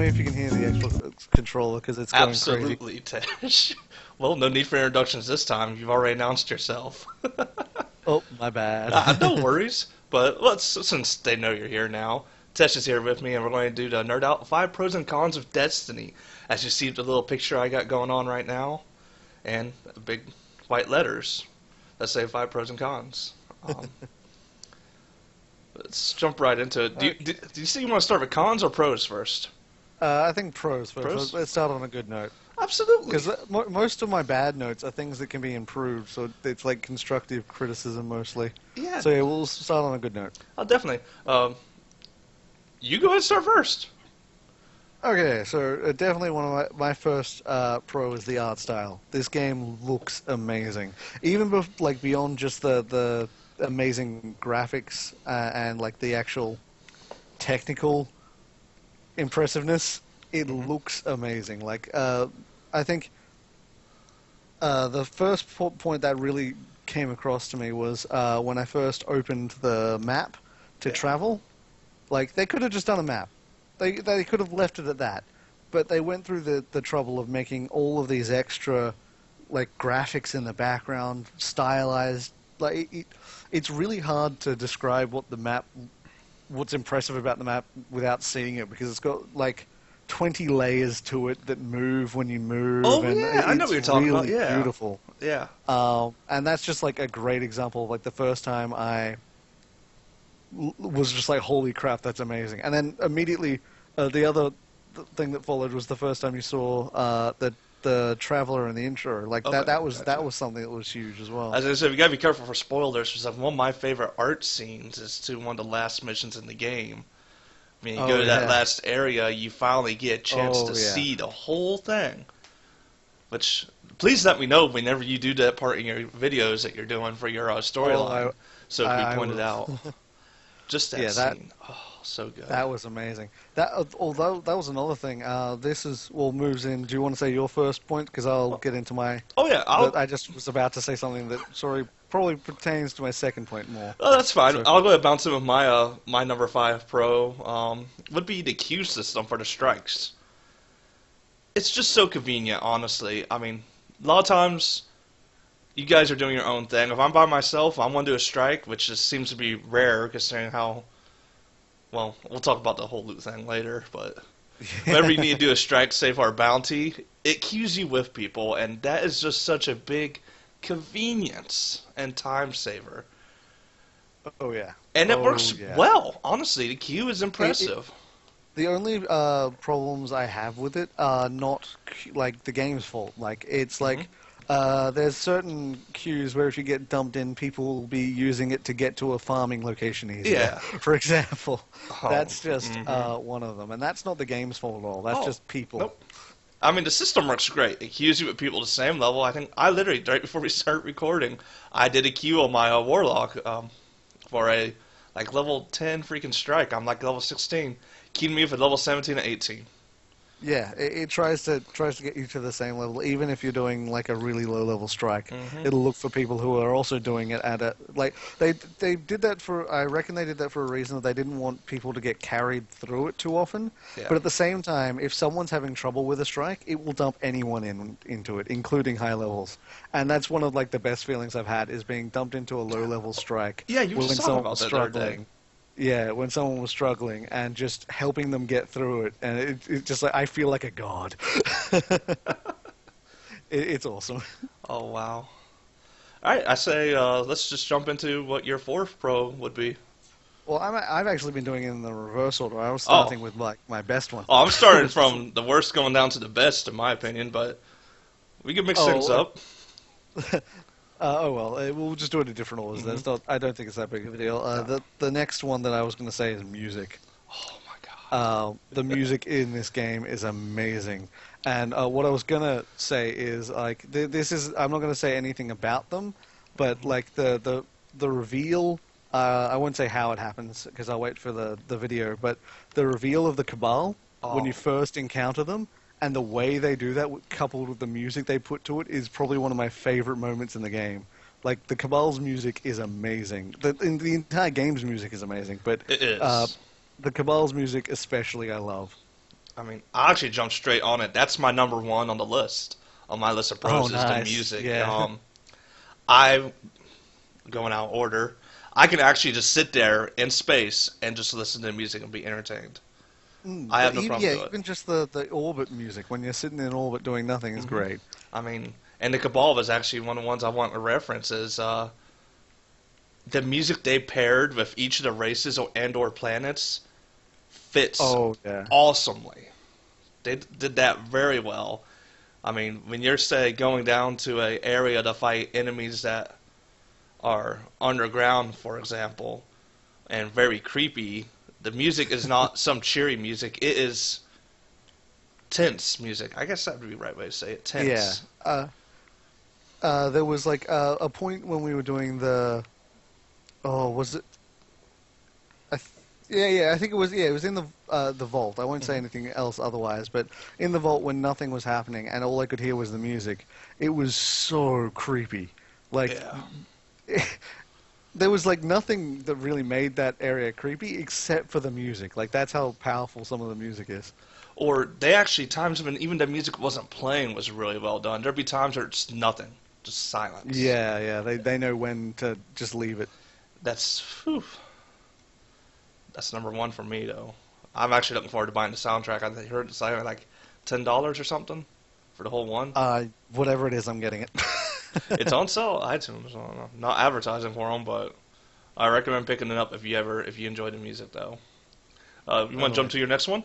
me if you can hear the Xbox controller because it's going crazy. Absolutely, Tesh. Well, no need for introductions this time. You've already announced yourself. Oh, my bad. No worries. But since they know you're here now, Tesh is here with me, and we're going to do the Nerd Out 5 Pros and Cons of Destiny. As you see the little picture I got going on right now, and big white letters that say 5 Pros and Cons. Let's jump right into it. Do you see you want to start with cons or pros first? I think pros first. Pros? Let's start on a good note. Absolutely. Because most of my bad notes are things that can be improved, so it's like constructive criticism mostly. Yeah. So yeah, we'll start on a good note. Oh, definitely. You go ahead and start first. Okay, so definitely one of my first pro is the art style. This game looks amazing, even beyond just the amazing graphics and like the actual technical impressiveness. It looks amazing. Like I think the first point that really came across to me was when I first opened the map to travel. Like they could have just done a map. They could have left it at that, but they went through the trouble of making all of these extra, like graphics in the background, stylized. Like it's really hard to describe what's impressive about the map without seeing it because it's got like 20 layers to it that move when you move. Oh and yeah, I know what you're talking about. It's Yeah, beautiful. Yeah. And that's just like a great example of like the first time I was just like, holy crap, that's amazing. And then immediately, the other thing that followed was the first time you saw the Traveler in the intro. Like Okay, that was gotcha. something that was huge as well. As I said, you gotta be careful for spoilers. Because one of my favorite art scenes is to one of the last missions in the game. I mean, you go to that last area, you finally get a chance to see the whole thing. Which, please let me know whenever you do that part in your videos that you're doing for your storyline, so it can be pointed out. Just that scene. Oh, so good. That was amazing. Although that was another thing. This moves in. Do you want to say your first point? Because I'll get into my. Oh yeah, I just was about to say something that probably pertains to my second point more. Oh, that's fine. So, I'll go ahead and bounce in with my number 5 pro. Would be the queue system for the strikes. It's just so convenient, honestly. I mean, a lot of times you guys are doing your own thing. If I'm by myself, I want to do a strike, which just seems to be rare considering how. Well, we'll talk about the whole loot thing later, but whenever you need to do a strike, save our bounty, it queues you with people, and that is just such a big convenience and time saver. Oh yeah. And it works well. Honestly, the queue is impressive. The only problems I have with it are not like the game's fault. Like it's like there's certain queues where if you get dumped in, people will be using it to get to a farming location easier. Yeah. For example, that's just one of them, and that's not the game's fault at all. That's just people. Nope. I mean, the system works great. It queues you with people the same level. I think I literally, right before we start recording, I did a queue on my Warlock for a like level 10 freaking strike. I'm like level 16. Queued me for level 17 and 18. Yeah, it tries to get you to the same level, even if you're doing like a really low level strike. It'll look for people who are also doing it at a like they did that for. I reckon they did that for a reason that they didn't want people to get carried through it too often. Yeah. But at the same time, if someone's having trouble with a strike, it will dump anyone into it, including high levels. And that's one of like the best feelings I've had is being dumped into a low level strike. Yeah, you were just talking about that struggling. Yeah, when someone was struggling and just helping them get through it, and it just like I feel like a god. It's awesome. Oh wow! All right, I say let's just jump into what your 4th pro would be. Well, I've actually been doing it in the reverse order. I was starting with like my best one. Oh, I'm starting from the worst going down to the best, in my opinion, but we can mix things up. We'll just do it in different orders. That's not. I don't think it's that big of a deal. The next one that I was going to say is music. Oh my god! The music in this game is amazing, and what I was going to say is like this is. I'm not going to say anything about them, but like the reveal. I won't say how it happens because I'll wait for the video. But the reveal of the Cabal when you first encounter them. And the way they do that, coupled with the music they put to it, is probably one of my favorite moments in the game. Like, the Cabal's music is amazing. The entire game's music is amazing, but it is. The Cabal's music especially I love. I mean, I actually jumped straight on it. That's my number one on the list. On my list of Oh, pros is the nice. music. Yeah. I going out order. I can actually just sit there in space and just listen to music and be entertained. I have no problem Yeah, doing it. even just the orbit music when you're sitting in orbit doing nothing is hmm great. I mean, and the Cabal is actually one of the ones I want to reference. Is the music they paired with each of the races or planets fits Oh, yeah. awesomely. They did that very well. I mean, when you're say going down to a area to fight enemies that are underground, for example, and very creepy, the music is not some cheery music. It is tense music. I guess that would be the right way to say it. Yeah. Tense. There was like a point when we were doing the. Oh, was it? I th yeah, I think it was. Yeah, it was in the vault. I won't say hmm anything else otherwise, but in the vault when nothing was happening and all I could hear was the music, it was so creepy. Like Yeah. there was like nothing that really made that area creepy except for the music. Like that's how powerful some of the music is. Or they actually times when even the music wasn't playing was really well done. There'd be times where it's nothing, just silence. Yeah, yeah, they know when to just leave it. That's whew, that's number one for me though. I'm actually looking forward to buying the soundtrack. I heard it's like $10 or something for the whole one. Whatever it is, I'm getting it. It's on sale at iTunes. I don't know. Not advertising for them, but I recommend picking it up if you enjoy the music though. You want to Oh, jump to your next one?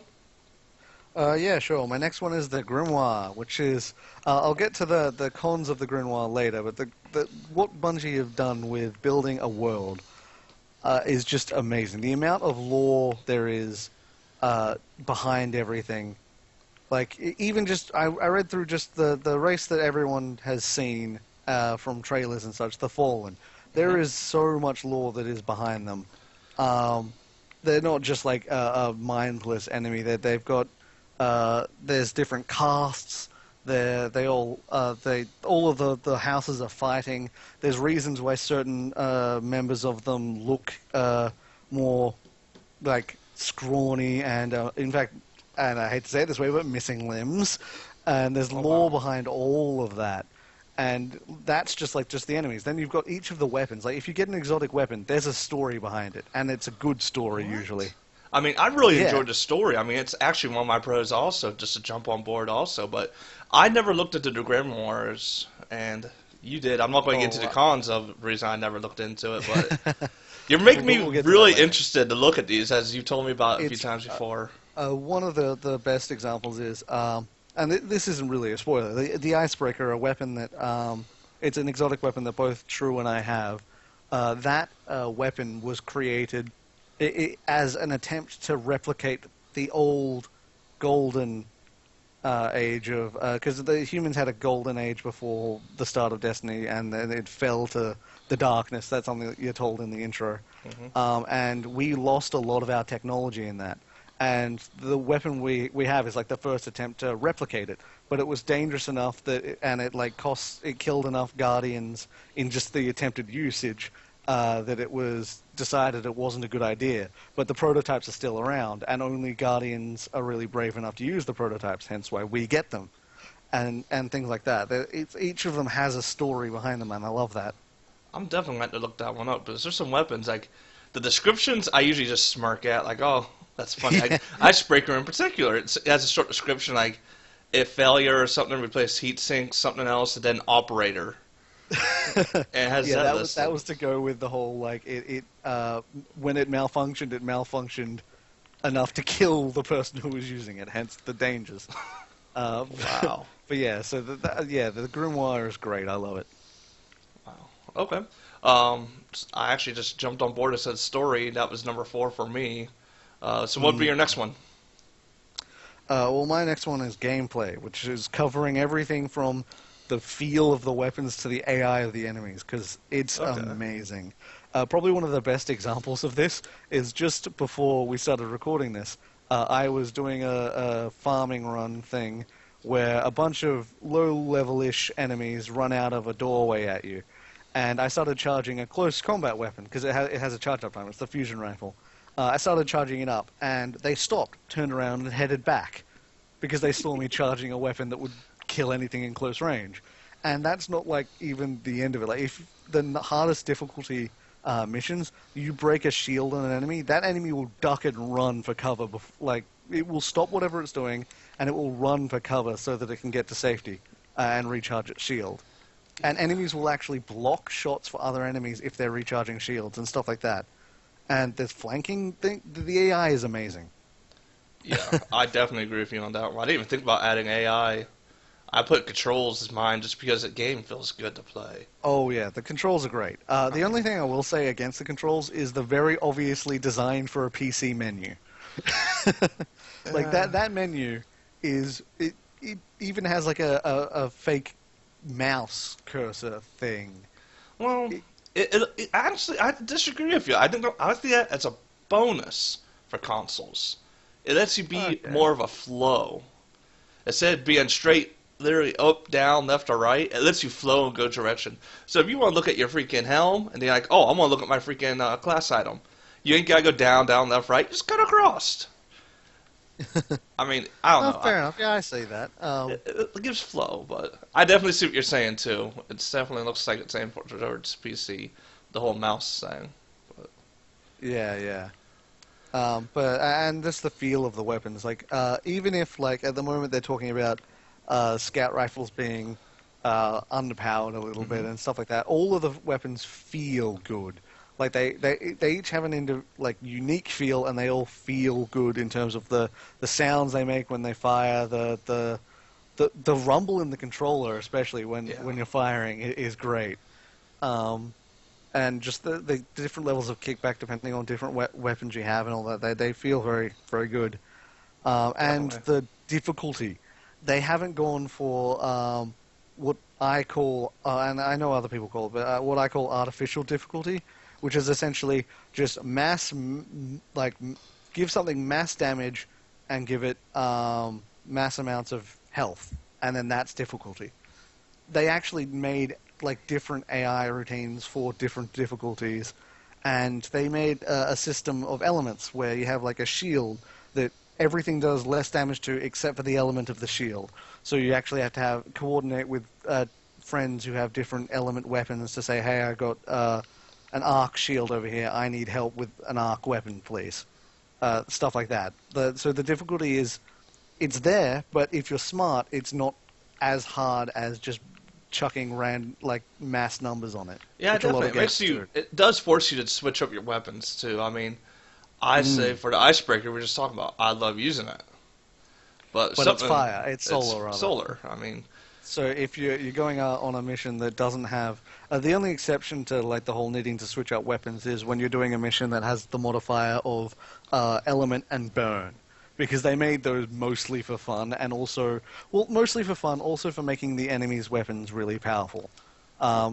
yeah, sure. My next one is the Grimoire, which is I'll get to the cons of the Grimoire later, but the what Bungie have done with building a world is just amazing. The amount of lore there is behind everything. Like even just I read through just the race that everyone has seen from trailers and such, the Fallen. There hmm is so much lore that is behind them. Um, they're not just like a mindless enemy. They've got there's different castes. They all of the houses are fighting. There's reasons why certain members of them look more like scrawny and in fact, and I hate to say it this way, but missing limbs. And there's Oh lore wow. behind all of that. And that's just the enemies. Then you've got each of the weapons. Like if you get an exotic weapon, there's a story behind it, and it's a good story usually. What? I mean, I really Yeah. enjoyed the story. I mean, it's actually one of my pros also, just to jump on board also. But I never looked into the Grimoires, and you did. I'm not going to get into Oh, the cons of the reason I never looked into it, but you're making me we'll get to that really later. interested to look at these, as you told me about a few It's times before. one of the best examples is, and this isn't really a spoiler. The icebreaker, a weapon that it's an exotic weapon that both True and I have. That weapon was created as an attempt to replicate the old golden age of because the humans had a golden age before the start of Destiny, and then it fell to the darkness. That's something that you're told in the intro, hmm and we lost a lot of our technology in that. And the weapon we have is like the first attempt to replicate it, but it was dangerous enough and it killed enough guardians in just the attempted usage that it was decided it wasn't a good idea. But the prototypes are still around, and only Guardians are really brave enough to use the prototypes, hence why we get them, and things like that. Each of them has a story behind them, and I love that. I'm definitely going to look that one up, because there's some weapons, like, the descriptions I usually just smirk at, like, oh, that's funny. Like, Icebreaker in particular, it has a short description, like, if failure or something, replace heat sink, something else, and then operator. And it has Yeah, that that listed. was to go with the whole like when it malfunctioned enough to kill the person who was using it, hence the dangers. Uh, Wow. but yeah, so yeah, the Grimoire is great. I love it. Wow. Okay. Um, I actually just jumped on board and said story. That was number four for me. So what would be Mm. your next one? Well, my next one is gameplay, which is covering everything from the feel of the weapons to the AI of the enemies, because it's Okay. amazing. Probably one of the best examples of this is just before we started recording this. I was doing a farming run thing where a bunch of low-level-ish enemies run out of a doorway at you, and I started charging a close combat weapon because it has a charge-up time. It's the fusion rifle. I started charging it up, and they stopped, turned around, and headed back. because they saw me charging a weapon that would kill anything in close range. And that's not like even the end of it. Like if hardest difficulty missions, you break a shield on an enemy, that enemy will duck and run for cover. Like it will stop whatever it's doing, and it will run for cover so that it can get to safety and recharge its shield. And Yeah. enemies will actually block shots for other enemies if they're recharging shields and stuff like that. And this flanking thing, the AI is amazing. Yeah, I definitely agree with you on that one. I didn't even think about adding AI. I put controls as mine just because the game feels good to play. Oh yeah, the controls are great. I The only mean, thing I will say against the controls is the very obviously designed for a PC menu. Like uh, that menu is it even has like a fake mouse cursor thing. well, It, it honestly, I disagree with you. I think that as a bonus for consoles. It lets you be okay. more of a flow. Instead of being straight, literally up, down, left, or right, it lets you flow and go direction. So if you want to look at your freaking helm, and you're like, oh, I want to look at my freaking class item, you ain't got to go down, down, left, right. Just cut across. I mean, I don't Oh, know. fair enough. Yeah, I see that. It gives flow, but I definitely see what you're saying too. It definitely looks like it's aimed towards PC, the whole mouse thing. But, Yeah, yeah. But and just the feel of the weapons. Like even if like at the moment they're talking about scout rifles being underpowered a little bit hmm and stuff like that, all of the weapons feel good. Like they each have an like unique feel, and they all feel good in terms of the sounds they make when they fire, the rumble in the controller, especially yeah, when you're firing, is great. Um, and just the different levels of kickback depending on different weapons you have and all that. They feel very very good. And definitely. the difficulty, they haven't gone for what I call, and I know other people call it, but what I call artificial difficulty, which is essentially just give something mass damage and give it mass amounts of health, and then that's difficulty. They actually made like different AI routines for different difficulties, and they made a system of elements where you have like a shield that everything does less damage to except for the element of the shield. So you actually have to coordinate with friends who have different element weapons to say, hey, I got an arc shield over here. I need help with an arc weapon, please. Stuff like that. So the difficulty is it's there, but if you're smart, it's not as hard as just chucking like mass numbers on it, Yeah, which a lot definitely. of It makes games you. do. It does force you to switch up your weapons too. I mean, I say Mm. for the icebreaker we are just talking about, I love using it, but But it's something fire. It's it's solar rather. solar. I mean, So if you're going out on a mission that doesn't have the only exception to like the whole needing to switch out weapons is when you're doing a mission that has the modifier of element and burn, because they made those mostly for fun and also mostly for fun, also for making the enemy's weapons really powerful.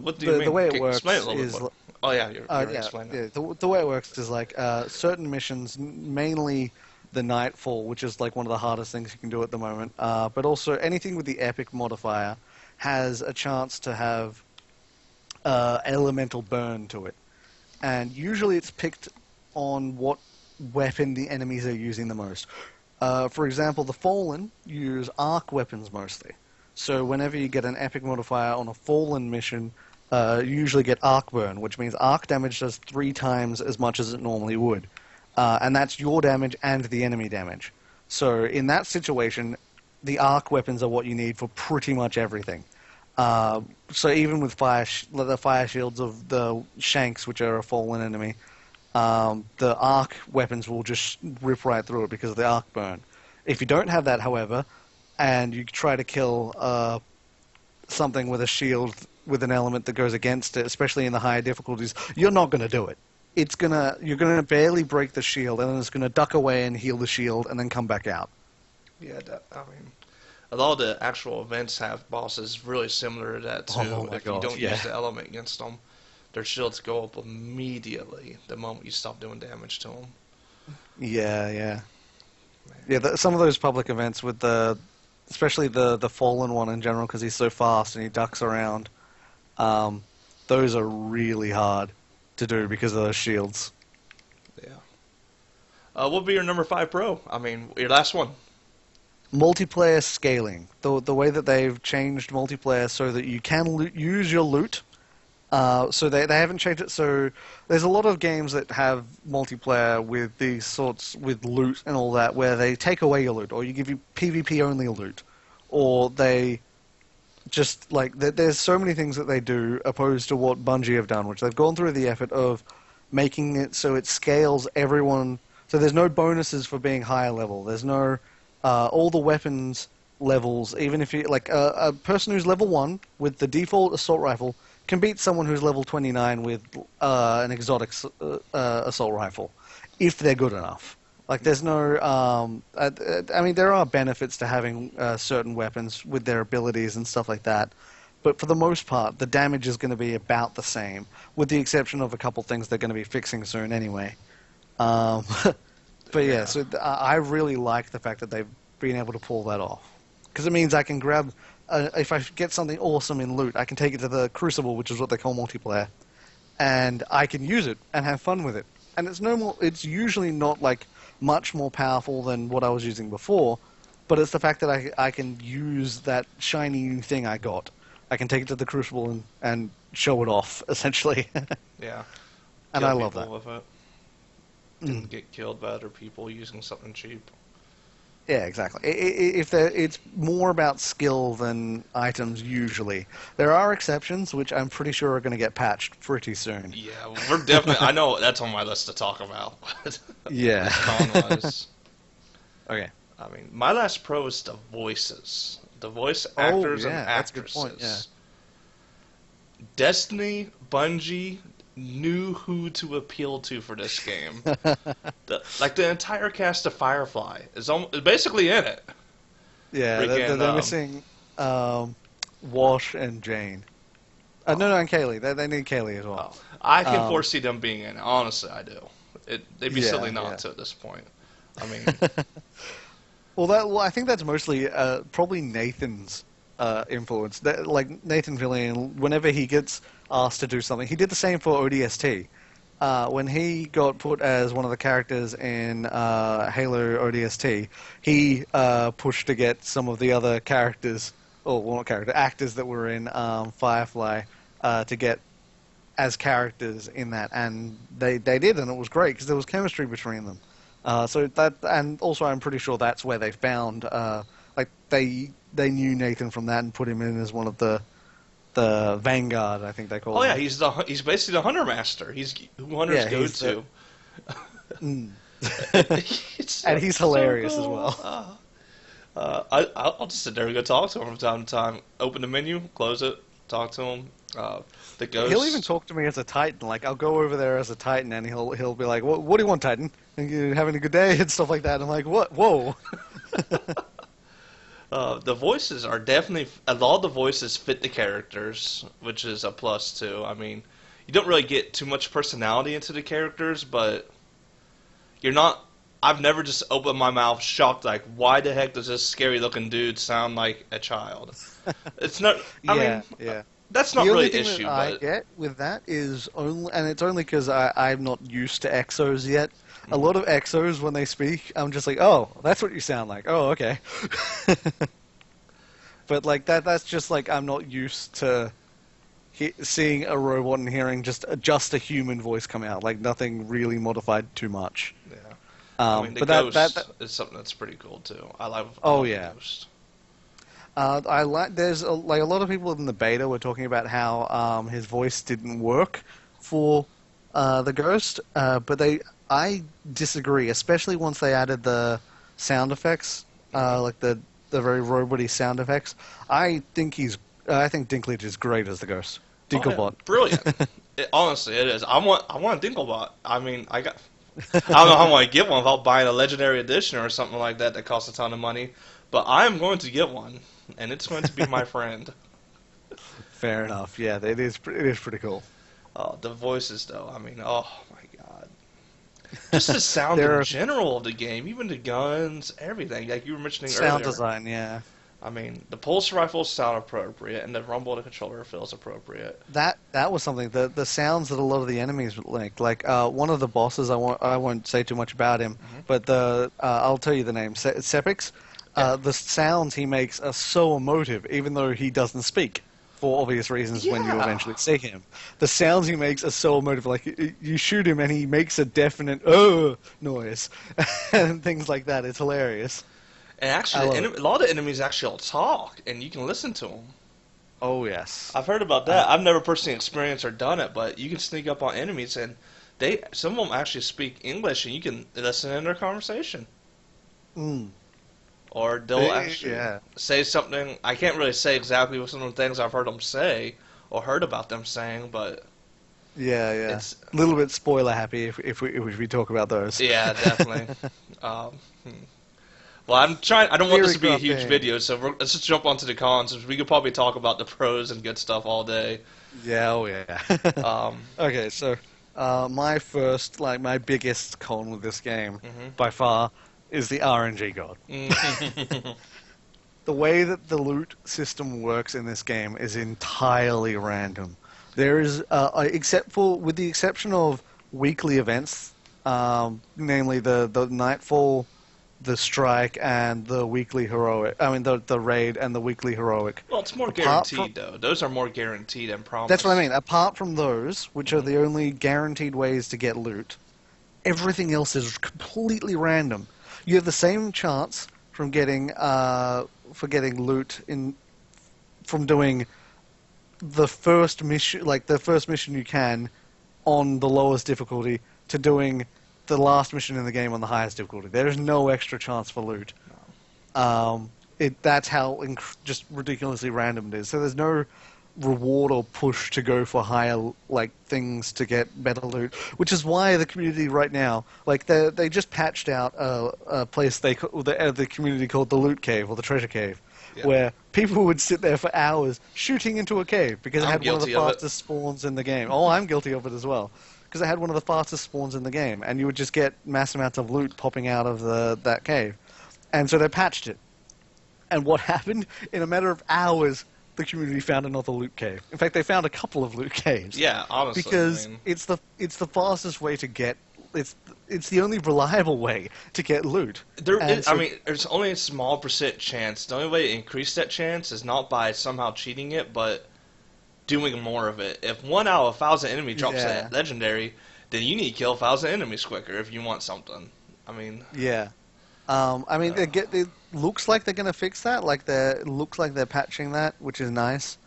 what do you The mean? way it Can you explain it a works little bit is more. Oh yeah, you're yeah, explaining it. yeah. The way it works is like certain missions, mainly the Nightfall, which is like one of the hardest things you can do at the moment. But also anything with the Epic modifier has a chance to have elemental burn to it, and usually it's picked on what weapon the enemies are using the most. For example, the Fallen use arc weapons mostly. So whenever you get an epic modifier on a Fallen mission, you usually get arc burn, which means arc damage does 3 times as much as it normally would. And that's your damage and the enemy damage. So in that situation, the arc weapons are what you need for pretty much everything. So even with the fire shields of the Shanks, which are a Fallen enemy, the arc weapons will just rip right through it because of the arc burn. If you don't have that, however, and you try to kill something with a shield with an element that goes against it, especially in the higher difficulties, you're not going to do it. You're gonna barely break the shield, and then it's gonna duck away and heal the shield, and then come back out. Yeah, I mean, a lot of the actual events have bosses really similar to that Oh too. my If you god, don't yeah, use the element against them, their shields go up immediately the moment you stop doing damage to them. yeah, yeah, yeah. Man, Some of those public events with especially the fallen one in general, because he's so fast and he ducks around. Um, those are really hard to do because of those shields. yeah. What would be your number 5 pro? I mean, your last one. multiplayer scaling. The way that they've changed multiplayer so that you can use your loot. So they haven't changed it. So there's a lot of games that have multiplayer with these sorts with loot and all that, where they take away your loot, or you give you PvP only loot, or they just like there's so many things that they do opposed to what Bungie have done, which they've gone through the effort of making it so it scales everyone. So there's no bonuses for being higher level. There's no all the weapons levels. Even if you like a person who's level 1 with the default assault rifle can beat someone who's level 29 with an exotic assault rifle, if they're good enough. Like, there's no... I mean, there are benefits to having certain weapons with their abilities and stuff like that, but for the most part, the damage is going to be about the same, with the exception of a couple things they're going to be fixing soon anyway. Um, but yeah, so I really like the fact that they've been able to pull that off. Because it means I can grab... if I get something awesome in loot, I can take it to the Crucible, which is what they call multiplayer, and I can use it and have fun with it. And it's no more. It's usually not like much more powerful than what I was using before, but it's the fact that I can use that shiny new thing I got. I can take it to the Crucible and show it off, essentially. Yeah. And Kill I love people that. with it. Didn't get killed by other people using something cheap. Yeah, exactly. It's more about skill than items usually. There are exceptions, which I'm pretty sure are going to get patched pretty soon. Yeah, we're definitely... I know that's on my list to talk about. Yeah. Con-wise. Okay. I mean, my last pro is the voices. The voice actors and that's a good actresses. point, yeah. Destiny, Bungie knew who to appeal to for this game. The entire cast of Firefly is basically in it. Yeah, they're missing Wash and Jane. No, and Kaylee. They need Kaylee as well. I can foresee them being in it. Honestly, I do. They'd be silly not to at this point. I mean... Well, I think that's mostly probably Nathan's influence. Like, Nathan Fillion, whenever he gets asked to do something, he did the same for ODST. When he got put as one of the characters in Halo ODST, he pushed to get some of the other characters, actors that were in Firefly, to get as characters in that, and they did, and it was great because there was chemistry between them. So that, and also I'm pretty sure that's where they found, they knew Nathan from that and put him in as one of the Vanguard, I think they call him. Oh yeah, he's basically the Hunter Master. He's who hunters go to. And he's hilarious as well. I'll just sit there and go talk to him from time to time. Open the menu, close it, talk to him. The ghost. He'll even talk to me as a Titan. Like, I'll go over there as a Titan, and he'll be like, "What do you want, Titan? And you having a good day?" and stuff like that. I'm like, "What? Whoa!" The voices are definitely... A lot of the voices fit the characters, which is a plus, too. I mean, you don't really get too much personality into the characters, but you're not... I've never just opened my mouth shocked, like, why the heck does this scary-looking dude sound like a child? It's not... I mean, that's not really an issue, but... I get with that is only... And it's only because I'm not used to exos yet. A lot of exos, when they speak, I'm just like, oh, that's what you sound like. Oh, okay. But, like, that's just, like, I'm not used to seeing a robot and hearing just a human voice come out. Like, nothing really modified too much. Yeah. I mean, the Ghost is something that's pretty cool, too. I love the Ghost. There's a lot of people in the beta were talking about how his voice didn't work for the Ghost, but I disagree, especially once they added the sound effects, like the very robot-y sound effects. I think Dinklage is great as the Ghost. Dinklebot. Oh, yeah. Brilliant. Honestly, it is. I want a Dinklebot. I mean, I don't know how I want to get one without buying a Legendary Edition or something like that costs a ton of money, but I am going to get one, and it's going to be my friend. Fair enough. Yeah, it is pretty cool. The voices, though. I mean, oh my god. Just the sound in general of the game, even the guns, everything. Like you were mentioning earlier. Sound design, yeah. I mean, the pulse rifles sound appropriate, and the rumble of the controller feels appropriate. That was something. The sounds that a lot of the enemies like one of the bosses. I won't say too much about him, but I'll tell you the name. Sepix. Yeah. The sounds he makes are so emotive, even though he doesn't speak. For obvious reasons, when you Yeah. eventually see him, the sounds he makes are so emotive. Like you shoot him, and he makes a definite noise, and things like that. It's hilarious. And I actually, love it. a lot of the enemies actually will talk, and you can listen to them. Oh yes. I've heard about Uh, that. I've never personally experienced or done it, but you can sneak up on enemies, and some of them actually speak English, and you can listen in their conversation. mm, Or they'll actually yeah, say something. I can't really say exactly what some of the things I've heard them say or heard about them saying, but yeah. it's A little bit spoiler happy if we talk about those. yeah, definitely. Um, hmm. Well, I'm trying. I don't want this Very to be a huge grumpy. video, so let's just jump onto the cons. We could probably talk about the pros and good stuff all day. Yeah, oh yeah. Um, Okay, so my first, like my biggest con with this game, mhm. by far, is the RNG god. Mhm. The way that the loot system works in this game is entirely random. There is, with the exception of weekly events, namely the Nightfall, the Strike, and the weekly heroic. I mean, the raid and the weekly heroic. Well, it's more Apart from guaranteed though. Those are more guaranteed and That's what I promised. mean. Apart from those, which are Hmm. the only guaranteed ways to get loot, everything else is completely random. You have the same chance from getting loot in from doing the first mission you can on the lowest difficulty, to doing the last mission in the game on the highest difficulty. There is no extra chance for loot. That's how just ridiculously random it is. So there's no reward or push to go for higher like things to get better loot, which is why the community right now, like they just patched out a place the community called the Loot Cave or the Treasure Cave, Yeah, where people would sit there for hours shooting into a cave because it I'm had one of the guilty of it. fastest spawns in the game. Oh, I'm guilty of it as well. Because it had one of the fastest spawns in the game, and you would just get mass amounts of loot popping out of that cave. And so they patched it. And what happened? In a matter of hours, the community found another loot cave. In fact, they found a couple of loot caves Yeah, honestly, I because mean, it's the fastest way to get it's the only reliable way to get loot. there And is. I so mean, there's only a small percent chance. The only way to increase that chance is not by somehow cheating it, but doing more of it. If 1 out of 1,000 enemy drops yeah, a legendary, then you need to kill 1,000 enemies quicker if you want something. I mean, yeah. I mean, uh, it looks like they're going to fix that. It looks like they're patching that, which is nice.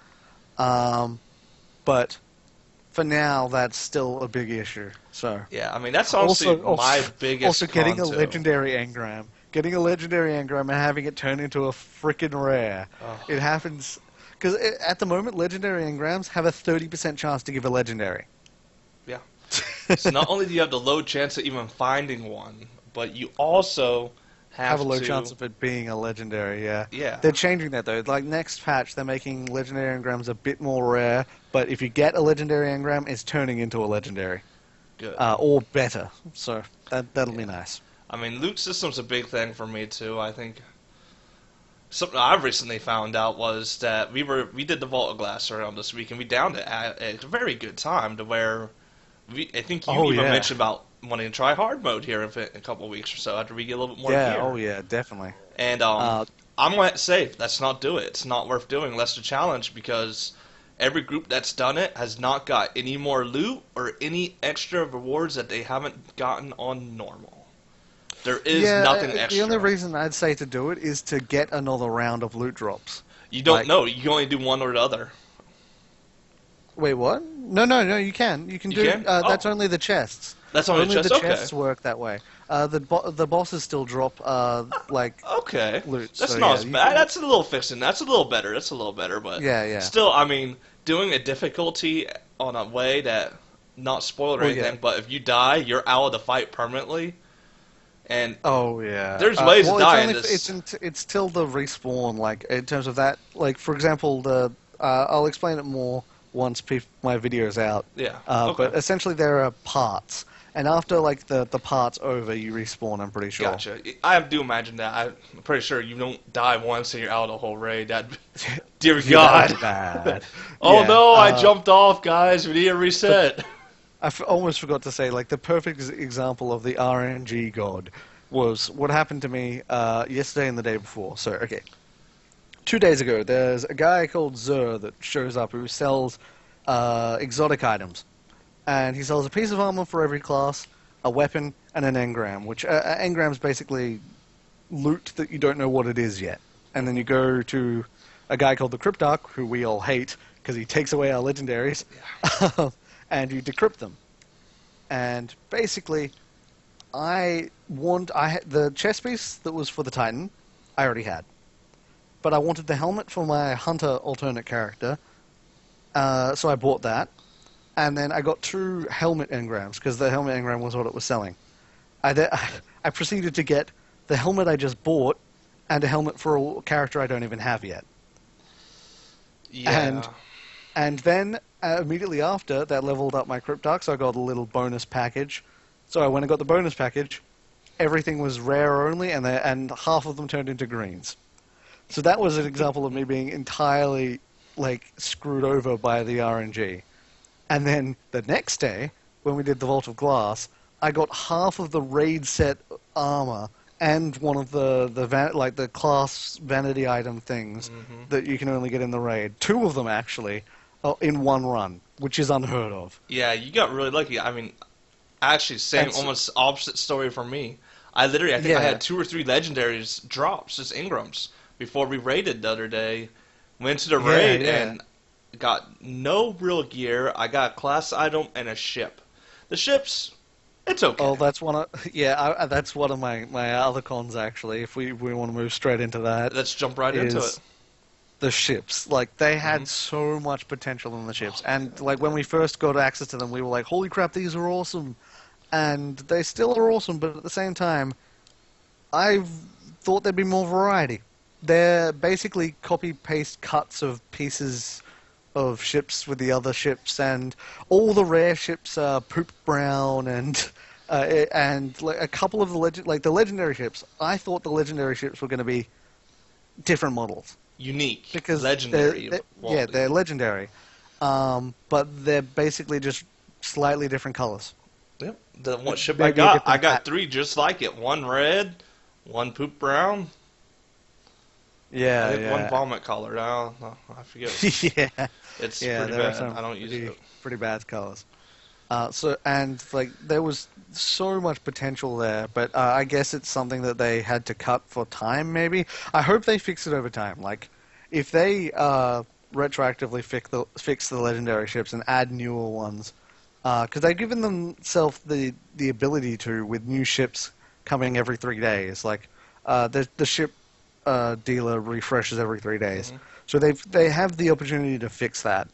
Um, but for now, that's still a big issue. So. yeah. I mean, that's honestly Also, my also biggest getting con a too. legendary engram and having it turn into a freaking rare. It Oh, happens because at the moment, legendary engrams have a 30% chance to give a legendary. yeah. So not only do you have the low chance of even finding one, but you also Have a have low chance to. of it being a legendary. Yeah, Yeah, they're changing that though. Like next patch, they're making legendary engrams a bit more rare. But if you get a legendary engram, it's turning into a legendary, good. or better. So that'll be Yeah. nice. I mean, loot system's a big thing for me too. I think something I recently found out was that we did the Vault of Glass around this week, and we downed it at a very good time to where I think you Oh even yeah, mentioned about wanting to try hard mode here in a couple of weeks or so after we get a little bit more yeah. Oh gear. yeah, definitely. And Uh, I'm going to say let's not do it. It's not worth doing unless the challenge because every group that's done it has not got any more loot or any extra rewards that they haven't gotten on normal. There is Yeah, nothing the only extra. reason I'd say to do it is to get another round of loot drops. You don't Like, know. You can only do one or the other. wait, what? No, you can. You can You do. can? That's Oh, only the chests. that's on the Only the chest. Okay. chests work that way. The bosses still drop like Okay. loot. That's So not yeah, as you bad. can. That's a little fixing. That's a little better. That's a little better, but Yeah. still, I mean, doing a difficulty on a way that not spoiled or Well, yeah. anything, but if you die, you're out of the fight permanently. And Oh yeah. there's ways to Well, it's die in only this. it's till the respawn. Like in terms of that. Like for example, I'll explain it more once my video's out. Yeah. But Okay. essentially, there are parts, and after like the part's over, you respawn. I'm pretty sure. Gotcha. I do imagine that. I'm pretty sure you don't die once and you're out of the whole raid. That, dear Yeah, that was God. bad. Oh Yeah. no, I jumped off, guys. We need a But reset. almost forgot to say, like the perfect example of the RNG god was what happened to me yesterday and the day before. So, okay, 2 days ago, there's a guy called Zur that shows up who sells exotic items, and he sells a piece of armor for every class, a weapon, and an engram. Which engram's basically loot that you don't know what it is yet. And then Hmm. you go to a guy called the Cryptarch, who we all hate because he takes away our legendaries, Yeah. and you decrypt them. And basically, the chest piece that was for the Titan. I already had, but I wanted the helmet for my Hunter alternate character, so I bought that. And then I got two helmet engrams because the helmet engram was what it was selling. I proceeded to get the helmet I just bought and a helmet for a character I don't even have yet. And Yeah. and then immediately after that leveled up my Cryptarch, so I got a little bonus package. So I went and got the bonus package. Everything was rare only, and half of them turned into greens. So that was an example of me being entirely like screwed over by the RNG. And then the next day, when we did the Vault of Glass, I got half of the raid set armor and one of the class vanity item things Hmm. that you can only get in the raid. Two of them actually, in one run, which is unheard of. Yeah, you got really lucky. I mean, actually, same, And so, almost opposite story for me. I think I yeah, had two or three legendaries drops, just Ingrams, before we raided the other day. Went to the yeah, raid yeah. and got no real gear. I got a class item and a ship. The ships, it's Oh, okay. that's one of yeah, that's one of my other cons actually. If we want to move straight into that, Let's jump right into it. is the ships. Like they Hmm. had so much potential in the ships, Oh my and god, like they when did. we first got access to them, we were like, "Holy crap, these are awesome!" And they still are awesome, but at the same time, I thought there'd be more variety. They're basically copy paste cuts of pieces of ships with the other ships, and all the rare ships are poop brown, and like a couple of the legendary ships. I thought the legendary ships were going to be different models Unique, because legendary yeah, quality. they're legendary, but they're basically just slightly different colors. Yep. The what ship Maybe a I different got pattern. three just like it. One red, one poop brown. I Yeah, think one yeah, vomit color. No, I forget. yeah, It's yeah. pretty There are bad. some I don't use pretty it. pretty bad colors. And like there was so much potential there, but I guess it's something that they had to cut for time. Maybe I hope they fix it over time. Like if they retroactively fix the legendary ships and add newer ones, because they've given themselves the ability to with new ships coming every 3 days. Like the ship dealer refreshes every 3 days, Hmm. so they have the opportunity to fix that.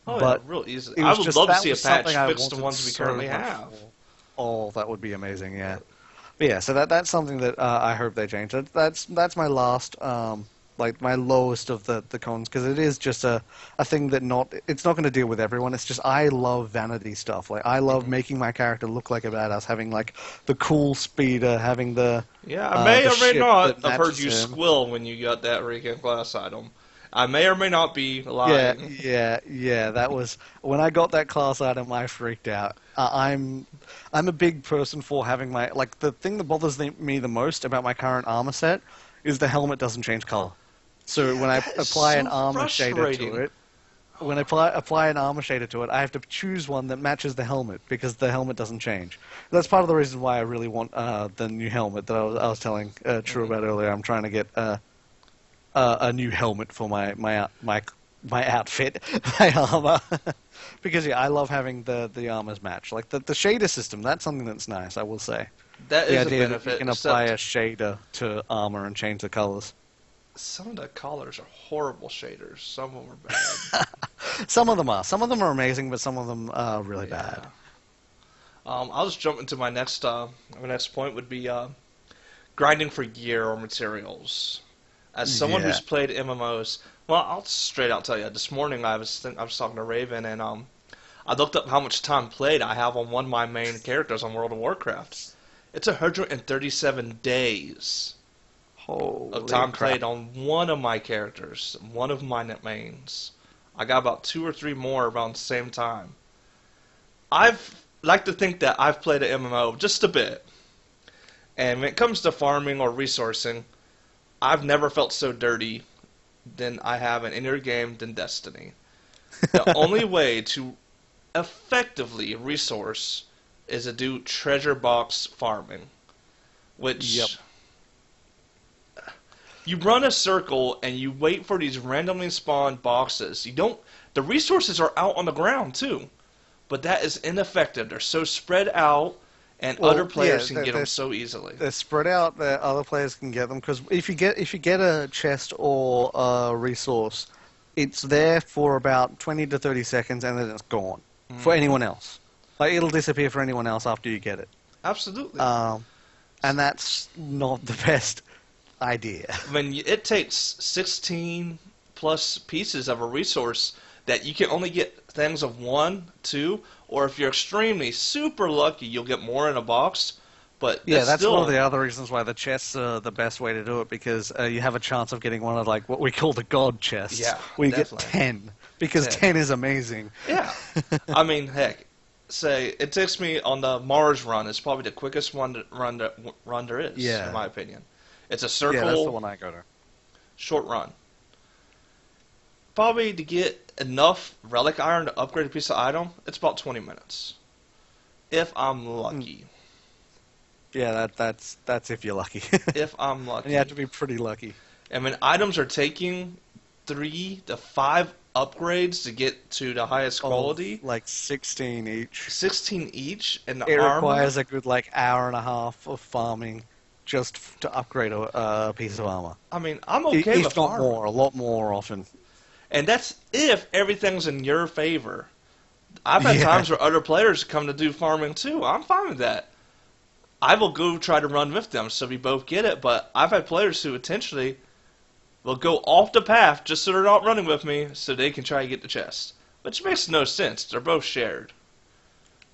Oh yeah, But real easy. it I was would just love to that see a was something patch I fix the wanted ones we so currently much have. for. Oh, that would be amazing, yeah. But yeah, so that's something that I hope they change. That's my last like my lowest of the cons because it is just a thing that not it's not going to deal with everyone. It's just I love vanity stuff. Like I love Hmm. making my character look like a badass, having like the cool speeder, having Yeah, I may the or may ship not that have heard matches you him. squill when you got that Recon class item. I may or may not be Yeah, lying. yeah, yeah. That was when I got that class item. I freaked out. I'm a big person for having my like the thing that bothers me the most about my current armor set is the helmet doesn't change color. So Yeah, when I that is apply an so armor shader to frustrating. it, when I apply an armor shader to it, I have to choose one that matches the helmet because the helmet doesn't change. That's part of the reason why I really want the new helmet that I was telling True Hmm. about earlier. I'm trying to get a new helmet for my outfit, my armor, because yeah, I love having the armors match. Like the shader system, that's something that's nice. I will say That the is a idea that you benefit, can apply except a shader to armor and change the colors. some of the colors are horrible shaders. Some of them are bad. Some of them are amazing, but some of them are really bad. Yeah. I'll just jump into my next point would be grinding for gear or materials. As someone Yeah. who's played MMOs, well, I'll straight out tell you. This morning I was talking to Raven and I looked up how much time played I have on one of my main characters on World of Warcraft. It's 137 days of Holy time crap. played on one of my characters, one of my net mains. I got about two or three more around the same time. I've like to think that I've played an MMO just a bit, And when it comes to farming or resourcing, I've never felt so dirty than I have in any other game than Destiny. The only way to effectively resource is to do treasure box farming, Yep. which you run a circle and you wait for these randomly spawned boxes. You don't. The resources are out on the ground too, but that is ineffective. They're so spread out, and other Well, yeah, players can get them so easily. they're spread out. That other players can get them because if you get a chest or a resource, it's there for about 20 to 30 seconds and then it's gone for Hmm. anyone else. Like it'll disappear for anyone else after you get it. Absolutely. Um, and that's not the best idea. When it takes 16 plus pieces of a resource that you can only get things of one, two, or if you're extremely super lucky, you'll get more in a box. But Yeah, that's that's one of still, the other reasons why the chests are the best way to do it because you have a chance of getting one of like what we call the god chests, yeah, where you get definitely. 10 because 10. 10 is amazing. Yeah. I mean, heck, say it takes me on the Mars run. It's probably the quickest run there is, in Yeah, my opinion. It's a yeah, that's the circle, one I go to. short run. Probably to get enough relic iron to upgrade a piece of item, it's about 20 minutes. If I'm Mm. lucky. Yeah, that's if you're lucky. If I'm And you have lucky. to be pretty lucky. And when items are taking 3 to 5 upgrades to get to the highest Of quality, like 16 each. 16 each, and the It armor, requires a good like hour and a half of farming just to upgrade a piece of armor. I mean, I'm okay If with not armor. more, a lot more often. And that's if everything's in your favor. I've had Yeah. times where other players come to do farming too. I'm fine with that. I will go try to run with them so we both get it, but I've had players who intentionally will go off the path just so they're not running with me so they can try to get the chest. Which makes no sense. They're both shared.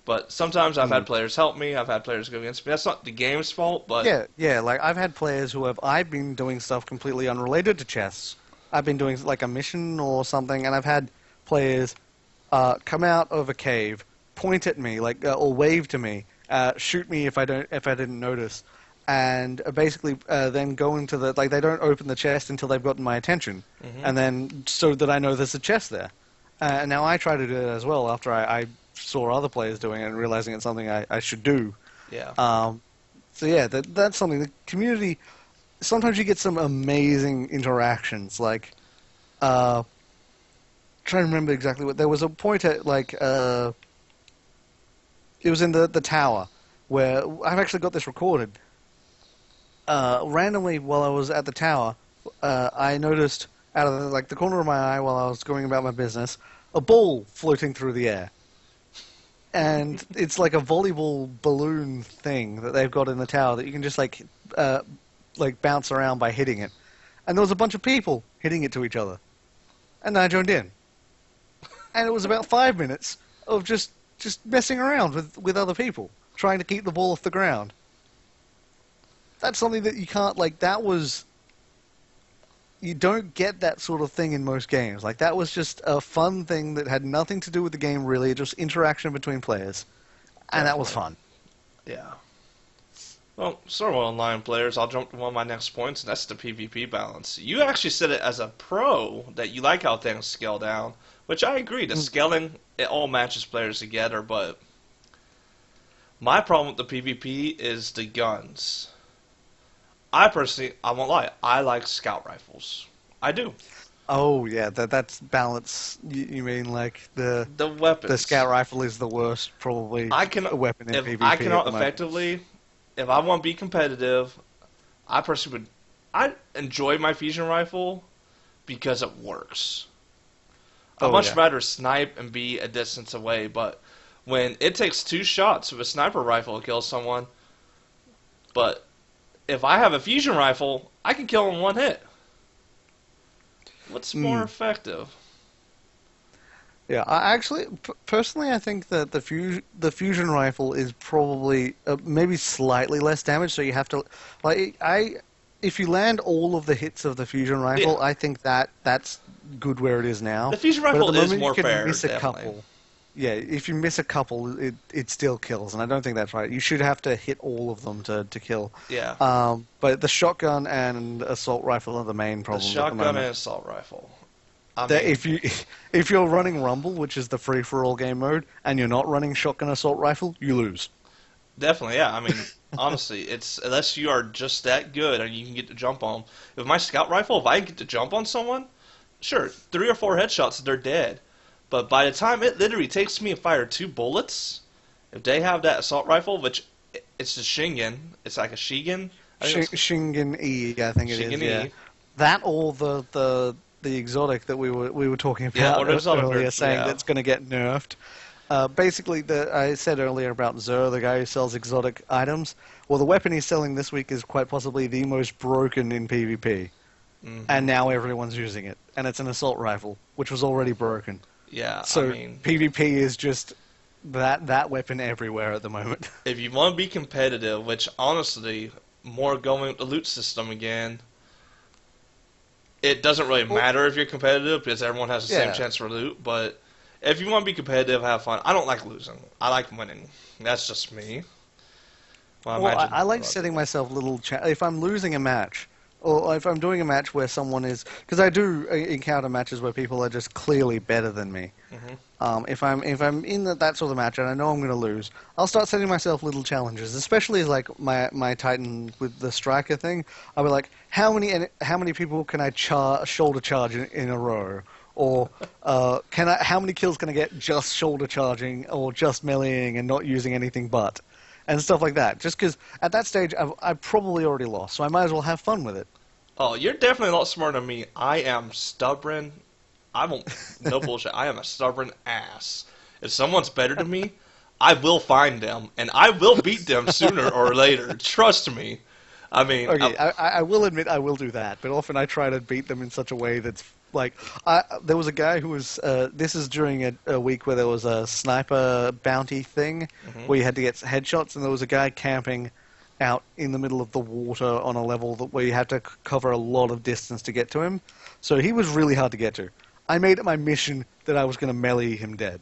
But sometimes I've Hmm. had players help me, I've had players go against me. That's not the game's fault, but Yeah, yeah. Like I've had players who have I've been doing stuff completely unrelated to chests. I've been doing like a mission or something, and I've had players come out of a cave, point at me like or wave to me, shoot me if I didn't notice, and basically then go into the like they don't open the chest until they've gotten my attention, hmm. and then so that I know there's a chest there. And now I try to do it as well after I saw other players doing it and realizing it's something I should do. Yeah. So yeah, that's something. The community. Sometimes you get some amazing interactions. Like, trying to remember exactly what. There was a point at like, it was in the tower where I've actually got this recorded. Randomly, while I was at the tower, I noticed out of like the corner of my eye while I was going about my business, a ball floating through the air. And it's like a volleyball balloon thing that they've got in the tower that you can just like bounce around by hitting it. And there was a bunch of people hitting it to each other. And then I joined in. And it was about 5 minutes of just messing around with other people, trying to keep the ball off the ground. That's something that you can't like. That was you don't get that sort of thing in most games. Like that was just a fun thing that had nothing to do with the game really, just interaction between players. And that was Definitely. fun. Yeah. Well, sort of online players, I'll jump to one of my next points, and that's the PvP balance. You actually said it as a pro that you like how things scale down, which I agree. The Mm. scaling, it all matches players together, but my problem with the PvP is the guns. I personally, I won't lie, I like scout rifles. I do. Oh yeah, that's balance. You mean like The the weapons. scout rifle is the worst probably I can, weapon in if PvP I at cannot the moment. effectively, if I want to be competitive, I personally would. I enjoy my fusion rifle because it works. I'd Oh much yeah. rather snipe and be a distance away, but when it takes 2 shots with a sniper rifle to kill someone, but if I have a fusion rifle, I can kill in one hit. What's more Mm. effective? Yeah, I actually, personally, I think that the fusion rifle is probably maybe slightly less damage. So you have to, like, if you land all of the hits of the fusion Yeah, rifle, I think that's good where it is the now. fusion But at rifle the is moment, you more can fair, miss a definitely. couple. Yeah, if you miss a couple, it still kills, and I don't think that's right. You should have to hit all of them to kill. Yeah, But the shotgun and assault rifle are the main the problems at the shotgun and moment. assault rifle. I That mean, if you're running Rumble, which is the free for all game mode, and you're not running shotgun assault rifle, you lose. definitely, yeah. I mean, honestly, it's unless you are just that good and you can get to jump on 'em. With my scout rifle, if I get to jump on someone, sure, 3 or 4 headshots, they're dead. But by the time it literally takes me to fire 2 bullets, if they have that assault rifle, which it's a Shingen, it's like a Shigen, I think it's Shingen E, I think it is. Shingen Yeah, E. that or the exotic that we were talking Yeah, or about the exotic earlier, version, saying yeah. that's going to get nerfed. Basically, I said earlier about Zer, the guy who sells exotic items. Well, the weapon he's selling this week is quite possibly the most broken in PvP, and Hmm. now everyone's using it. And it's an assault rifle, which was already broken. Yeah, I So mean, PvP is just that weapon everywhere at the moment. if you want to be competitive, which honestly, more going with the loot system again, it doesn't really Well, matter if you're competitive because everyone has the same yeah. chance for loot. But if you want to be competitive, have fun. I don't like losing. I like winning. That's just me. Well, I Well, I, imagine I a like lot of setting people. myself little. If I'm losing a match, or if I'm doing a match where someone is, because I do encounter matches where people are just clearly better than me. Hmm. If I'm in that sort of match and I know I'm going to lose, I'll start setting myself little challenges. Especially like my Titan with the striker thing. I'll be like, how many people can I shoulder charge in a row? Or how many kills can I get just shoulder charging or just meleeing and not using anything but, and stuff like that. Just because at that stage I've probably already lost, so I might as well have fun with it. Oh, you're definitely a lot smarter than me. I am stubborn. I won't. No bullshit. I am a stubborn ass. If someone's better than me, I will find them and I will beat them sooner or later. Trust me. I mean, Okay, I will admit I will do that, but often I try to beat them in such a way that's like, there was a guy who was. This is during a week where there was a sniper bounty thing mhm. where you had to get headshots, and there was a guy camping out in the middle of the water on a level where you had to cover a lot of distance to get to him. So he was really hard to get to. I made it my mission that I was going to melee him dead.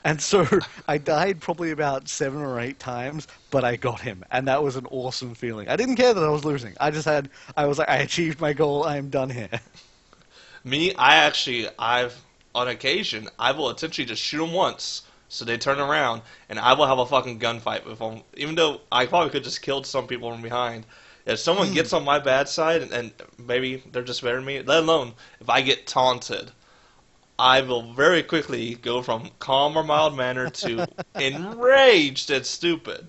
And so I died probably about 7 or 8 times, but I got him, and that was an awesome feeling. I didn't care that I was losing. I was like, I achieved my goal. I am done here. Me, I've on occasion, I will intentionally just shoot them once, so they turn around, and I will have a fucking gunfight with them. Even though I probably could just killed some people from behind. If someone gets on my bad side, and maybe they're just better than me, let alone if I get taunted, I will very quickly go from calm or mild mannered to enraged and stupid,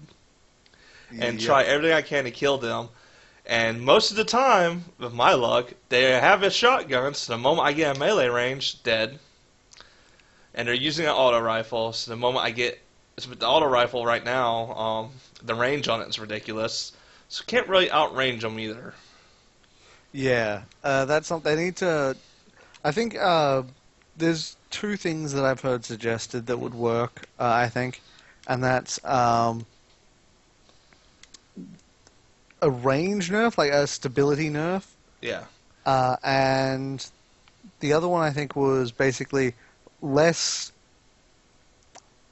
and Yep. try everything I can to kill them. And most of the time, with my luck, they have a shotgun, so the moment I get a melee range, dead. And they're using an auto rifle, so the moment I get it's with the auto rifle right now, the range on it is ridiculous. So can't really outrange them either. Yeah, that's something they need to. I think there's two things that I've heard suggested that would work. I think, and that's a range nerf, like a stability nerf, Yeah. and the other one I think was basically less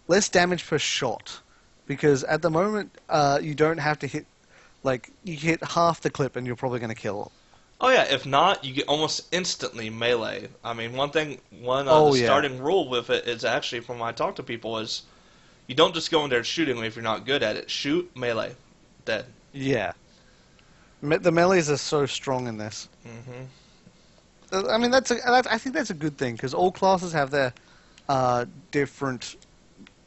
less damage per shot, because at the moment you don't have to hit, like you hit half the clip and you're probably going to kill. Oh yeah. If not, you get almost instantly melee. I mean, the Oh yeah, starting rule with it is actually from when I talk to people is you don't just go in there shooting if you're not good at it. Shoot melee, dead. yeah. The melees are so strong in this. Hmm. I mean, I think that's a good thing because all classes have their different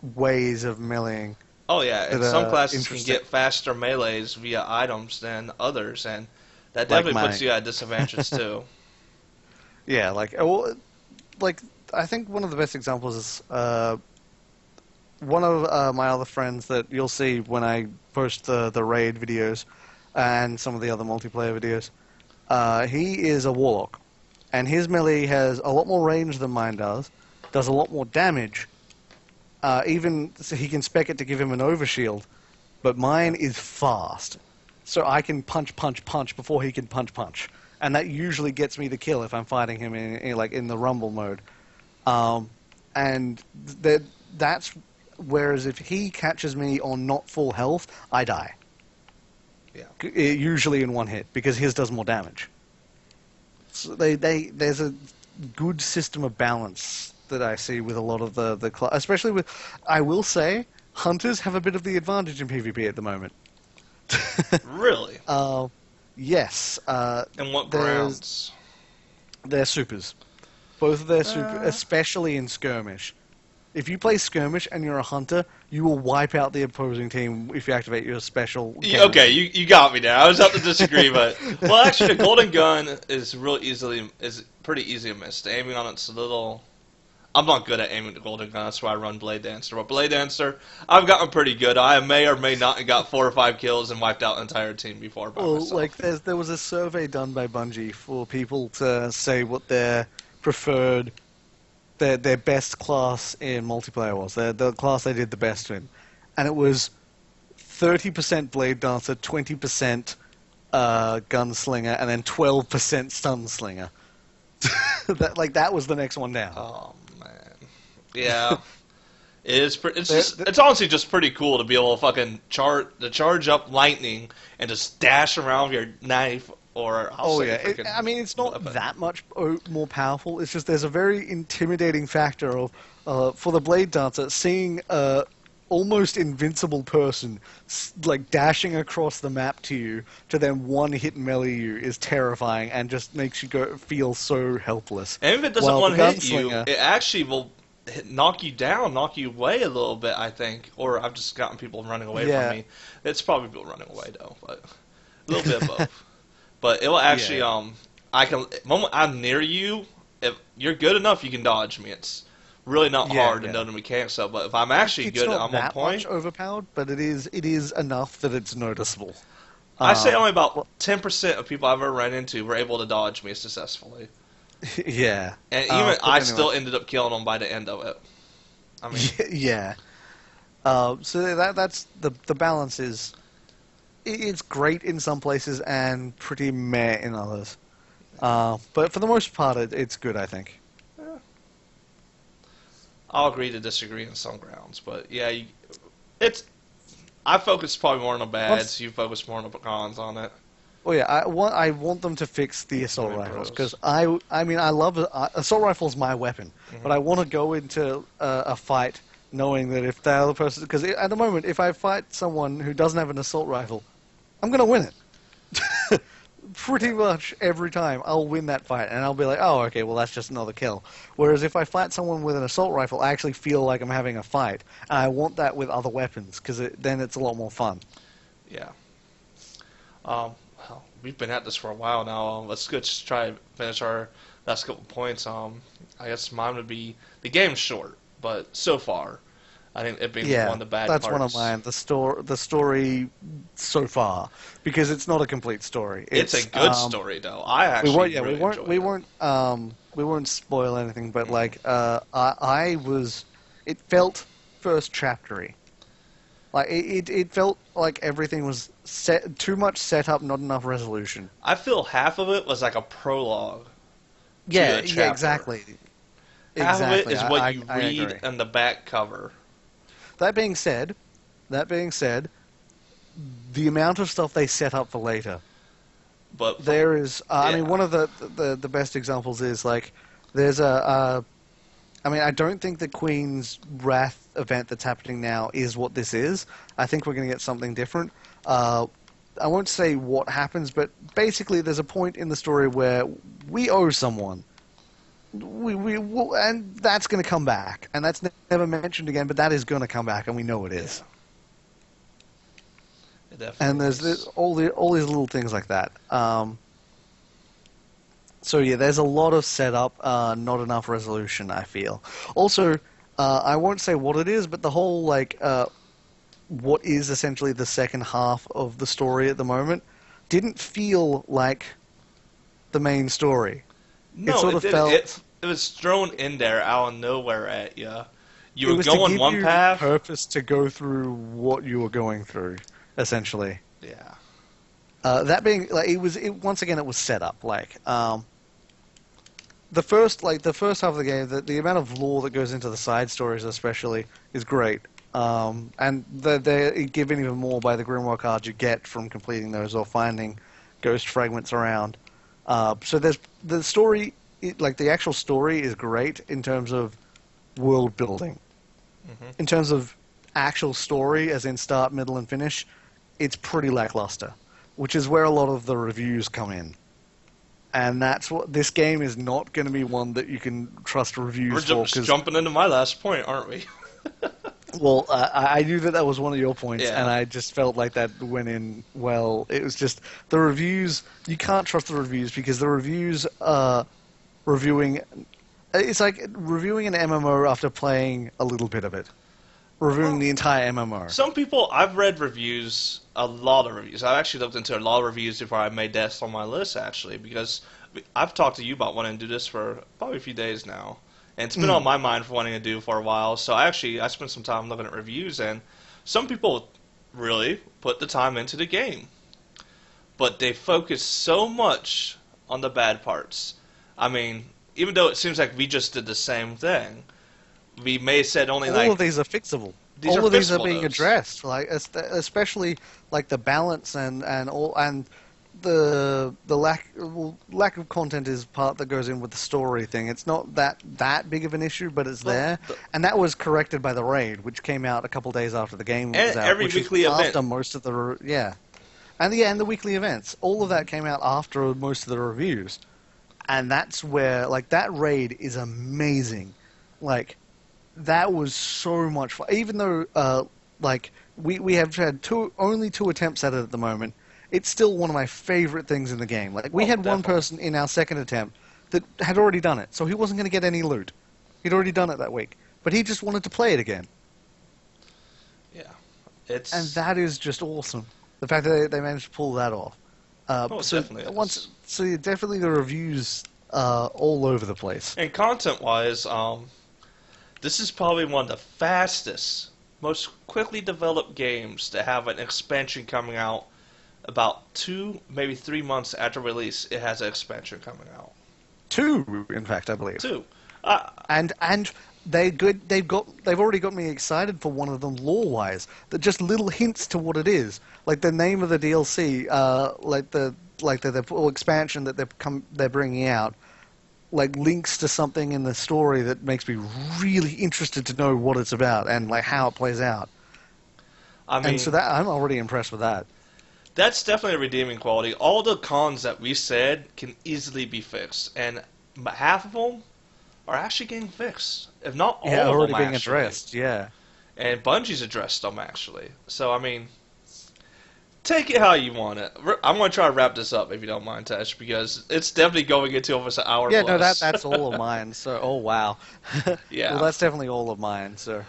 ways of meleeing Oh yeah, that and some are classes can interesting. get faster melees via items than others, and that Like definitely puts mine. you at a disadvantage too. Yeah, like I think one of the best examples is one of my other friends that you'll see when I post the raid videos and some of the other multiplayer videos. He is a warlock, and his melee has a lot more range than mine does a lot more damage. Even so he can spec it to give him an overshield, but mine is fast, so I can punch, punch, punch before he can punch, punch, and that usually gets me the kill if I'm fighting him in like in the rumble mode. Um, and that that's whereas if he catches me on not full health, I die. Yeah. Usually in one hit because his does more damage. So there's a good system of balance that I see with a lot of especially with, I will say, hunters have a bit of the advantage in PvP at the moment. Really? uh, yes, And what there's grounds? their supers, both of their super, Uh, especially in skirmish. If you play skirmish and you're a hunter, you will wipe out the opposing team if you activate your special Okay, guarantee. you got me there. I was about to disagree, but well, actually, the golden gun is pretty easy to miss. The aiming on it's a little. I'm not good at aiming the golden gun. That's why I run Blade Dancer. But Blade Dancer, I've gotten pretty good. I may or may not have got 4 or 5 kills and wiped out an entire team before by Well, like myself. there was a survey done by Bungie for people to say what their preferred, their best class in multiplayer was. The class they did the best in, and it was 30% Blade Dancer, 20% Gunslinger, and then 12% Stunslinger. That was the next one down. Oh man, yeah. It is. They're- they're- It's honestly just pretty cool to be able to fucking charge up lightning and just dash around with your knife or I'll Oh say yeah, freaking I mean it's not weapon. that much more powerful. It's just there's a very intimidating factor of for the blade dancer seeing a almost invincible person like dashing across the map to you to then one hit melee you is terrifying and just makes you feel so helpless. And if it doesn't While the one hit you, gunslinger, it actually will knock you down, knock you away a little bit. I think, or I've just gotten people running away from yeah, me. It's probably people running away though, but a little bit of both. But it will actually yeah, I can the moment I'm near you, if you're good enough, you can dodge me. It's really not yeah, hard to yeah. know the mechanics of. But if I'm actually It's good, not I'm on that much point. overpowered, but it is enough that it's noticeable. I say only about Well, 10% of people I've ever run into were able to dodge me successfully. yeah. And even But I anyway. still ended up killing them by the end of it. I mean, Yeah. So that's the balance is it's great in some places and pretty meh in others. But for the most part, it's good, I think. eh, I'll agree to disagree on some grounds. But yeah, it's I focus probably more on the Once, bads. You focus more on the cons on it. oh yeah, I want them to fix the assault Doing rifles pros. because I mean I love assault rifles my weapon, Hmm. but I want to go into a fight knowing that if the other person because at the moment if I fight someone who doesn't have an assault rifle, I'm gonna win it. Pretty much every time I'll win that fight and I'll be like, oh, okay, well that's just another kill. Whereas if I fight someone with an assault rifle, I actually feel like I'm having a fight, and I want that with other weapons because then it's a lot more fun. Yeah. Well, we've been at this for a while now. Let's go just try to finish our last couple points. I guess mine would be the game's short, but so far, I think it being one Yeah, of the bad that's one of parts. mine. The story so far because it's not a complete story. It's a good story though. I We actually won't. Yeah, really enjoyed we it. won't. We won't spoil anything. But Mhm. like, I was. It felt first chaptery. Like it felt like everything was set too much setup, not enough resolution. I feel half of it was like a prologue to Yeah, a yeah, chapter. exactly, Half of it exactly. is what you I read agree. in the back cover. That being said, that being said, the amount of stuff they set up for later. But from There is. I mean, yeah, one of the best examples is like there's a. I mean, I don't think the Queen's Wrath event that's happening now is what this is. I think we're going to get something different. I won't say what happens, but basically, there's a point in the story where we owe someone. And that's going to come back, and that's never mentioned again. But that is going to come back, and we know it yeah, is. it And definitely there's is. all these little things like that. So yeah, there's a lot of setup, not enough resolution. I feel. Also, I won't say what it is, but the whole like what is essentially the second half of the story at the moment didn't feel like the main story. It No, sort it of didn't. felt It was thrown in there out of nowhere at you. You it were was to going give one you path. purpose to go through what you were going through, essentially. Yeah, That being like once again it was set up like the first half of the game, the amount of lore that goes into the side stories, especially, is great. And they're given even more by the Grimoire cards you get from completing those or finding ghost fragments around. So there's the story, like the actual story, is great in terms of world building. Hmm. In terms of actual story, as in start, middle, and finish, it's pretty lackluster, which is where a lot of the reviews come in. And that's what this game is not going to be one that you can trust We're reviews for just because jumping into my last point, aren't we? well, I knew that that was one of your points, and Yeah. I just felt like that went in well. It was just the reviews. You can't trust the reviews because the reviews are reviewing. It's like reviewing an MMO after playing a little bit of it. Reviewing Well, the entire MMO. some people, I've read reviews, a lot of reviews. I've actually looked into a lot of reviews before I made this on my list, actually, because I've talked to you about wanting to do this for probably a few days now. And it's been on Mm. my mind for wanting to do for a while. So I spent some time looking at reviews, and some people really put the time into the game. But they focus so much on the bad parts. I mean, even though it seems like we just did the same thing, we may have said only All like, of these are fixable. these are All of these are fixable being notes. addressed. Like especially like the balance and all and the lack of content is part that goes in with the story thing. It's not that big of an issue, but it's Well, there, and that was corrected by the raid, which came out a couple days after the game and was out, every which was weekly event. after most of yeah, and the weekly events. All of that came out after most of the reviews, and that's where like that raid is amazing, like. That was so much fun. Even though, like, we have had only two attempts at it at the moment, it's still one of my favorite things in the game. Like, we Oh, had one definitely. person in our second attempt that had already done it, so he wasn't going to get any loot. He'd already done it that week, but he just wanted to play it again, Yeah, and it's that is just awesome. The fact that they managed to pull that off. oh, it So definitely is. once, so yeah, definitely the reviews are all over the place. And content-wise, this is probably one of the fastest, most quickly developed games to have an expansion coming out about 2, maybe 3 months after release. It has an expansion coming out. Two, in fact, I believe. Two. Uh, And they've already got me excited for one of them lore wise. That just little hints to what it is, like the name of the DLC, the full expansion that they're bringing out, like links to something in the story that makes me really interested to know what it's about and like how it plays out. I And so mean, that I'm already impressed with that. that's definitely a redeeming quality. All the cons that we said can easily be fixed, and half of them are actually getting fixed, if not Yeah, all of already them being actually. addressed. Yeah. And Bungie's addressed them actually. So I mean, take it how you want it. I'm gonna try to wrap this up if you don't mind, Tesh, because it's definitely going into almost an hour Yeah, no, plus. that's all of mine. So, oh wow. Well, Yeah, that's definitely all of mine. So.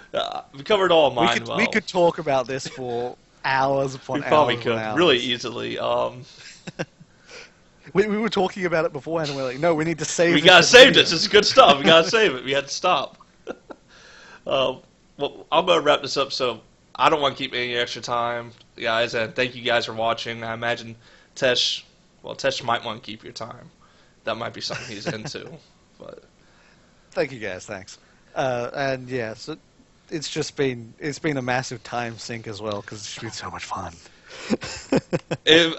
we covered all of We mine could we well. could talk about this for hours We upon probably hours upon could really hours. easily. We were talking about it beforehand, and we're like, no, we need to save We this gotta for the save video. this. It's good stuff. We gotta save it. We had to stop. Um, well, I'm gonna wrap this up. So I don't want to keep any extra time, guys. And thank you guys for watching. I imagine Tesh. Well, Tesh might want to keep your time. That might be something he's into. But Thank you guys, thanks. And yeah, so it's been a massive time sink as well because it's been so much fun.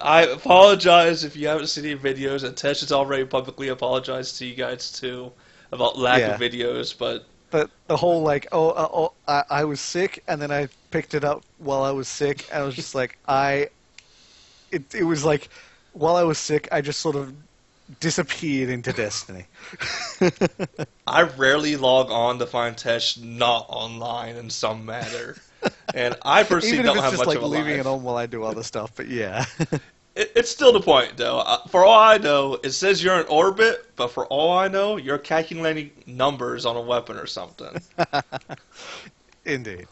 I apologize if you haven't seen any videos, and Tesh has already publicly apologized to you guys too about lack of Yeah, videos. But the whole like I was sick and then I picked it up while I was sick and I was just like it was like while I was sick I just sort of disappeared into Destiny. I rarely log on to find Tesh not online in some manner. And I personally Even if don't it's have just much like of a leaving it life. on while I do other stuff, but yeah. It's still the point, though. For all I know, it says you're in orbit, but for all I know, you're calculating numbers on a weapon or something. Indeed.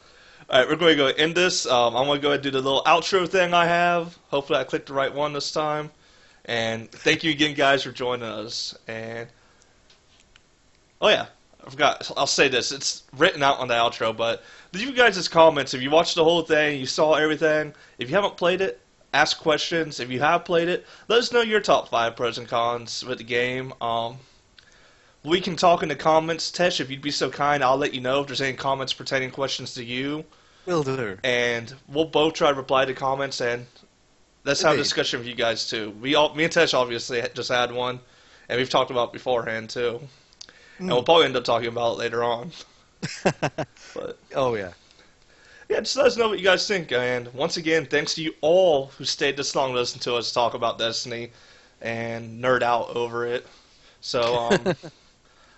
All right, we're going to go end this. I'm going to go ahead and do the little outro thing I have. Hopefully, I clicked the right one this time. And thank you again, guys, for joining us. And oh yeah, I forgot. I'll say this. It's written out on the outro, but leave you guys' comments. If you watched the whole thing, you saw everything. If you haven't played it, ask questions. If you have played it, let us know your top 5 pros and cons with the game. We can talk in the comments. Tesh, if you'd be so kind, I'll let you know if there's any comments pertaining questions to you. Will do. And we'll both try to reply to comments, and let's have a Indeed. discussion with you guys too. Me and Tesh obviously just had one, and we've talked about it beforehand too. And we'll Mm. probably end up talking about it later on. But Oh yeah. yeah, just let us know what you guys think. And once again, thanks to you all who stayed this long to listen to us talk about Destiny and nerd out over it. So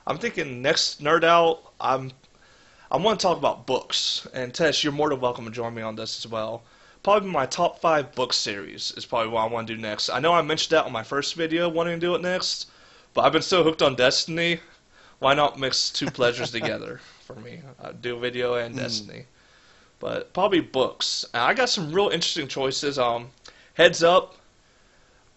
I'm thinking next nerd out, I want to talk about books. And Tess, you're more than welcome to join me on this as well. Probably my top 5 book series is probably what I want to do next. I know I mentioned that on my first video, wanting to do it next, but I've been so hooked on Destiny. Why not mix two pleasures together for me? Do video and Mm. Destiny. But probably books. And I got some real interesting choices. Heads up,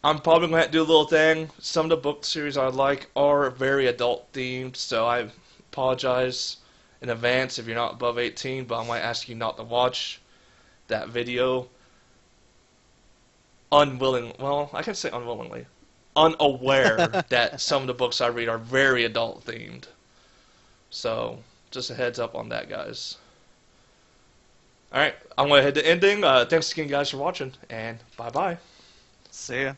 I'm probably going to have to do a little thing. Some of the book series I like are very adult themed, so I apologize in advance if you're not above 18, but I might ask you not to watch that video unwilling. Well, I can say unwillingly. Unaware that some of the books I read are very adult themed. So, just a heads up on that, guys. Alright, I'm going to head to ending. Thanks again, guys, for watching, and bye bye. See ya.